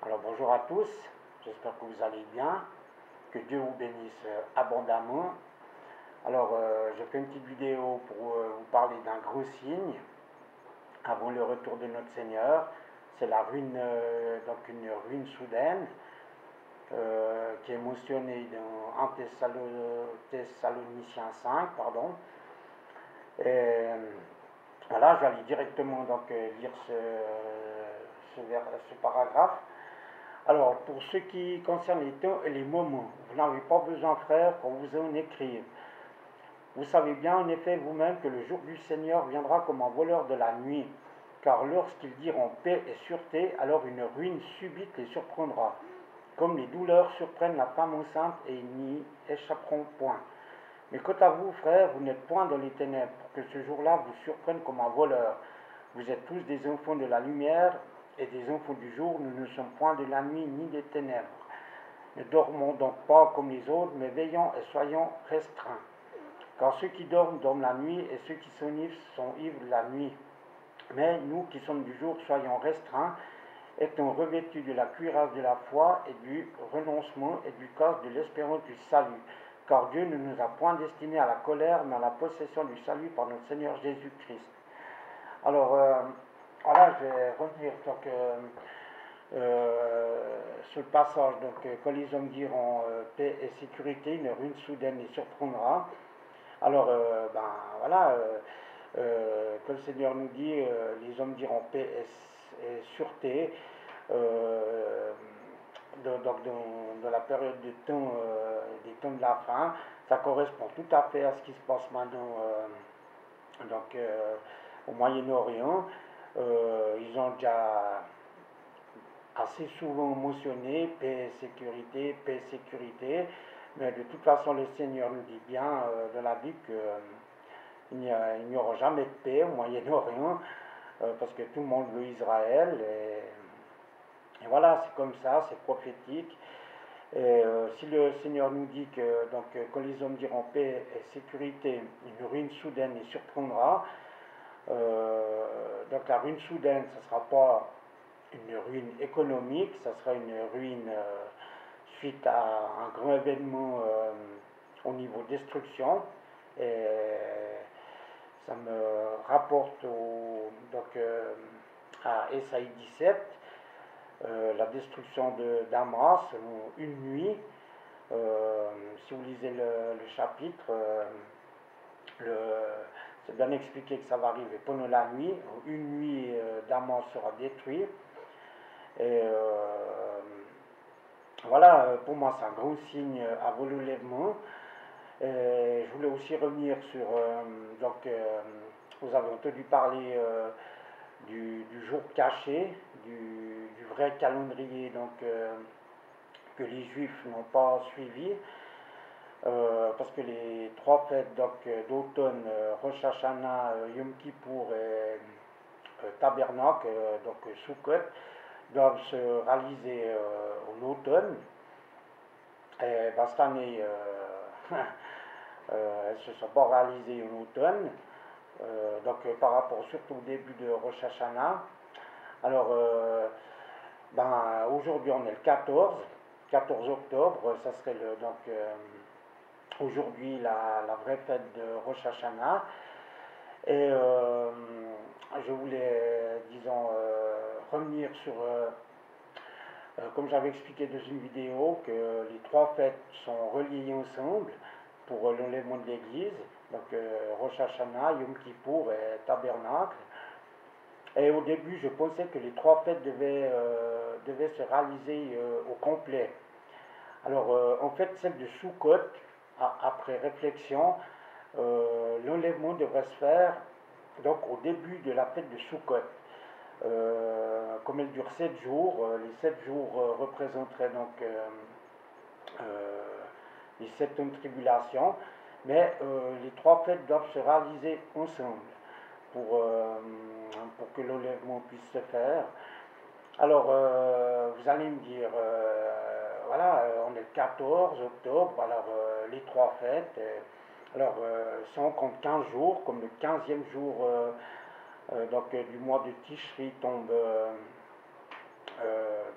Alors bonjour à tous, j'espère que vous allez bien, que Dieu vous bénisse abondamment. Alors je fais une petite vidéo pour vous parler d'un gros signe avant le retour de notre Seigneur. C'est la ruine, donc une ruine soudaine qui est mentionnée dans 1 Thessaloniciens 5, pardon. Et voilà, je vais aller directement donc lire ce paragraphe. Alors, pour ce qui concerne les temps et les moments, vous n'avez pas besoin, frères, qu'on vous en écrive. Vous savez bien, en effet, vous-même, que le jour du Seigneur viendra comme un voleur de la nuit. Car lorsqu'ils diront paix et sûreté, alors une ruine subite les surprendra. Comme les douleurs surprennent la femme enceinte et ils n'y échapperont point. Mais quant à vous, frères, vous n'êtes point dans les ténèbres, pour que ce jour-là vous surprenne comme un voleur. Vous êtes tous des enfants de la lumière et des enfants du jour, nous ne sommes point de la nuit ni des ténèbres. Ne dormons donc pas comme les autres, mais veillons et soyons restreints. Car ceux qui dorment, dorment la nuit, et ceux qui sont ivres la nuit. Mais nous qui sommes du jour, soyons restreints, étant revêtus de la cuirasse de la foi et du renoncement et du casque de l'espérance du salut. Car Dieu ne nous a point destinés à la colère, mais à la possession du salut par notre Seigneur Jésus-Christ. Alors, voilà, je vais revenir donc, sur le passage. Donc, quand les hommes diront paix et sécurité, une ruine soudaine les surprendra. Alors, ben voilà, quand le Seigneur nous dit les hommes diront paix et sûreté, dans la période des temps de la fin, ça correspond tout à fait à ce qui se passe maintenant donc, au Moyen-Orient. Ils ont déjà assez souvent mentionné paix et sécurité, mais de toute façon le Seigneur nous dit bien dans la Bible qu'il n'y aura jamais de paix au Moyen-Orient, parce que tout le monde veut Israël, et voilà, c'est comme ça, c'est prophétique. Et si le Seigneur nous dit que donc, quand les hommes diront paix et sécurité, une ruine soudaine les surprendra, donc la ruine soudaine, ce ne sera pas une ruine économique, ça sera une ruine suite à un grand événement au niveau destruction. Et ça me rapporte donc, à Ésaïe 17, la destruction de Damas, une nuit. Si vous lisez le chapitre, c'est bien expliqué que ça va arriver pendant la nuit. Une nuit, Damas sera détruit. Et voilà, pour moi, c'est un gros signe avant le lèvement. Et je voulais aussi revenir sur. Donc, vous avez entendu parler du jour caché, du vrai calendrier donc, que les Juifs n'ont pas suivi. Parce que les trois fêtes d'automne, Rosh Hashanah, Yom Kippour et Tabernacle, donc Sukkot, doivent se réaliser en automne. Et ben, cette année, elles ne se sont pas réalisées en automne, donc par rapport surtout au début de Rosh Hashanah. Alors, ben, aujourd'hui on est le 14 octobre, ça serait donc aujourd'hui la vraie fête de Rosh Hashanah. Et je voulais, disons, revenir sur, comme j'avais expliqué dans une vidéo, que les trois fêtes sont reliées ensemble pour l'enlèvement de l'Église, donc Rosh Hashanah, Yom Kippour et Tabernacle. Et au début, je pensais que les trois fêtes devaient se réaliser au complet. Alors, en fait, celle de Sukkot, après réflexion, l'enlèvement devrait se faire donc au début de la fête de Sukkot. Comme elle dure 7 jours, les 7 jours représenteraient donc les 7 ans de tribulation, mais les trois fêtes doivent se réaliser ensemble pour que l'enlèvement puisse se faire. Alors, vous allez me dire, voilà, on est le 14 octobre, alors les trois fêtes. Alors, si on compte 15 jours, comme le 15e jour donc, du mois de Tishri tombe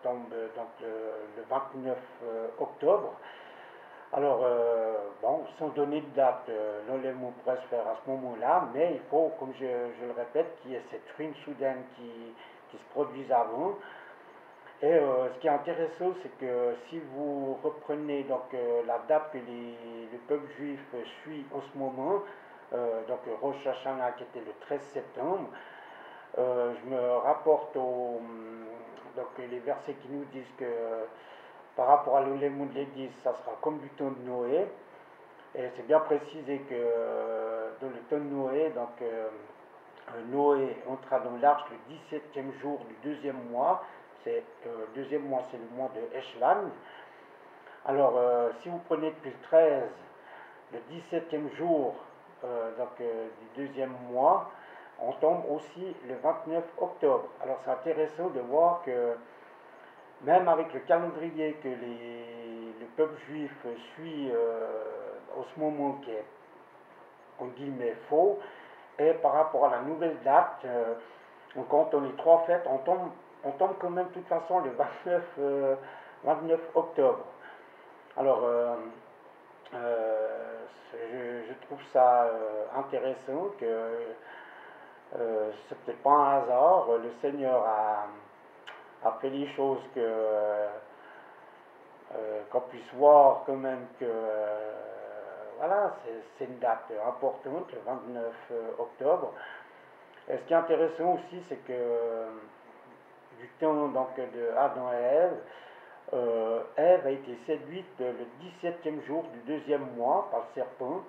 tombe donc le 29 octobre. Alors, bon, sans donner de date, l'enlèvement pourrait se faire à ce moment-là, mais il faut, comme je le répète, qu'il y ait cette ruine soudaine qui se produise avant. Et ce qui est intéressant, c'est que si vous reprenez donc la date que le peuple juif suit en ce moment, donc Rosh Hashanah qui était le 13 septembre, je me rapporte donc les versets qui nous disent que par rapport à l'enlèvement de l'Église, ça sera comme du temps de Noé. Et c'est bien précisé que dans le temps de Noé, donc Noé entra dans l'arche le 17e jour du deuxième mois. Le deuxième mois, c'est le mois de Eshlan. Alors, si vous prenez depuis le 13, le 17e jour du deuxième mois, on tombe aussi le 29 octobre. Alors, c'est intéressant de voir que même avec le calendrier que le peuple juif suit en ce moment, qui est en guillemets faux, et par rapport à la nouvelle date, on compte les trois fêtes, on tombe quand même de toute façon le 29 octobre. Alors, je trouve ça intéressant que c'est peut-être pas un hasard, le Seigneur a fait les choses qu'on puisse voir quand même que voilà, c'est une date importante, le 29 octobre. Et ce qui est intéressant aussi, c'est que du temps donc, de Adam et Ève, Ève a été séduite le 17e jour du deuxième mois par le serpent.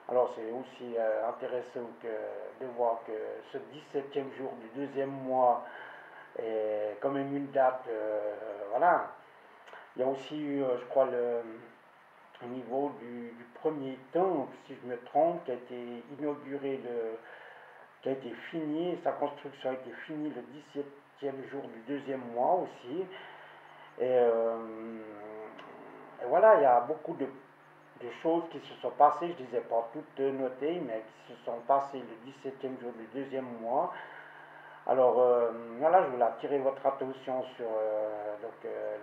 Alors c'est aussi intéressant de voir que ce 17e jour du deuxième mois est quand même une date, voilà. Il y a aussi eu, je crois, au niveau du premier temple, si je me trompe, qui a été inauguré, qui a été fini, sa construction a été finie le 17e jour du deuxième mois aussi. Et voilà, il y a beaucoup de choses qui se sont passées, je ne les ai pas toutes notées, mais qui se sont passées le 17e jour du deuxième mois. Alors voilà, je voulais attirer votre attention sur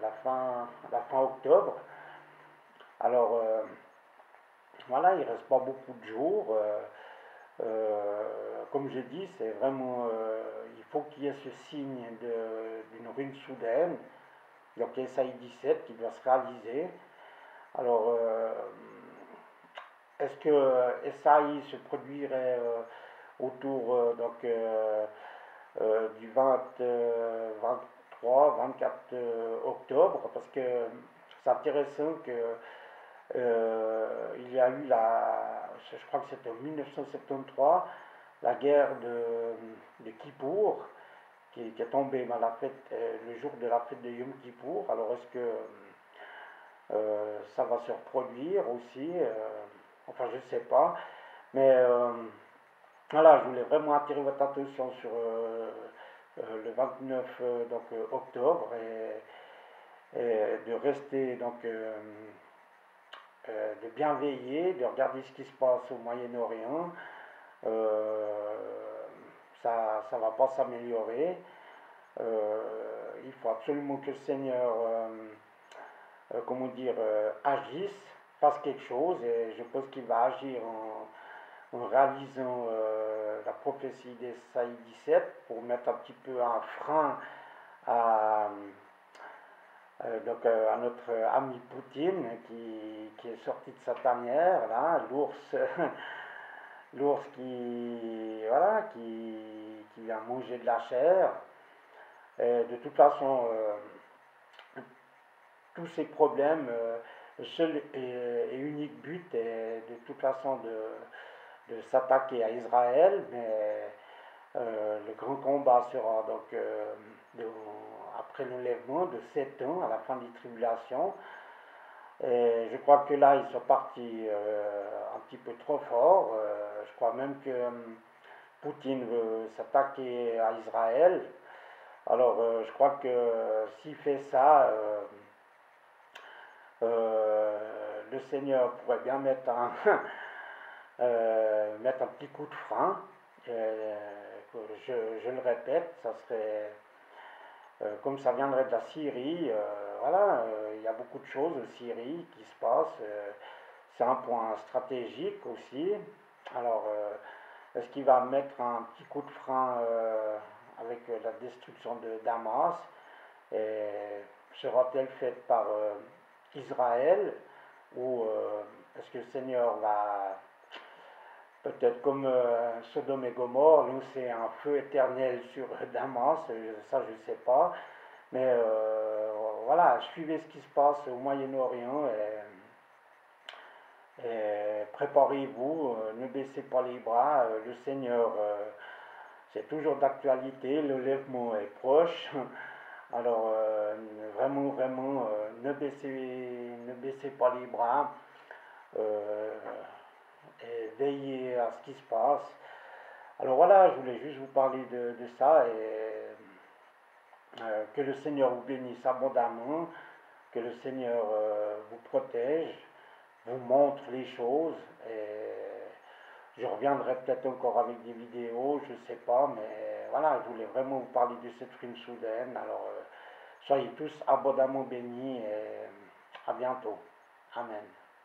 la fin octobre. Alors voilà, il ne reste pas beaucoup de jours. Comme je dis, c'est vraiment, il faut qu'il y ait ce signe d'une ruine soudaine, donc Esaïe 17 qui doit se réaliser. Alors, est-ce que Esaïe se produirait autour du 23, 24 octobre? Parce que c'est intéressant que il y a eu je crois que c'était en 1973, la guerre de Kippour, qui est tombée dans la fête, le jour de la fête de Yom Kippour. Alors est-ce que ça va se reproduire aussi? Enfin, je ne sais pas. Mais voilà, je voulais vraiment attirer votre attention sur le 29 octobre et de rester donc de bien veiller, de regarder ce qui se passe au Moyen-Orient. Ça ne va pas s'améliorer. Il faut absolument que le Seigneur, comment dire, agisse, fasse quelque chose, et je pense qu'il va agir en réalisant la prophétie d'Esaïe 17 pour mettre un petit peu un frein à, à notre ami Poutine qui est sorti de sa tanière, là, l'ours, l'ours voilà, qui vient manger de la chair. Et de toute façon, tous ces problèmes, le seul et unique but est de toute façon de s'attaquer à Israël, mais le grand combat sera donc après l'enlèvement de 7 ans, à la fin des tribulations. Et je crois que là, ils sont partis un petit peu trop fort. Je crois même que Poutine veut s'attaquer à Israël. Alors, je crois que s'il fait ça, le Seigneur pourrait bien mettre mettre un petit coup de frein. Je le répète, ça serait comme ça viendrait de la Syrie, voilà, il y a beaucoup de choses en Syrie qui se passent. C'est un point stratégique aussi. Alors, est-ce qu'il va mettre un petit coup de frein avec la destruction de Damas? Et sera-t-elle faite par Israël? Ou est-ce que le Seigneur va, peut-être comme Sodome et Gomorre, nous c'est un feu éternel sur Damas, ça je ne sais pas. Mais voilà, suivez ce qui se passe au Moyen-Orient et préparez-vous, ne baissez pas les bras. Le Seigneur, c'est toujours d'actualité, le lèvement est proche. Alors vraiment, vraiment, ne baissez pas les bras euh, et veillez à ce qui se passe. Alors voilà, je voulais juste vous parler de ça et que le Seigneur vous bénisse abondamment, que le Seigneur vous protège, vous montre les choses. Et je reviendrai peut-être encore avec des vidéos, je ne sais pas, mais voilà, je voulais vraiment vous parler de cette frime soudaine. Alors, soyez tous abondamment bénis et à bientôt. Amen.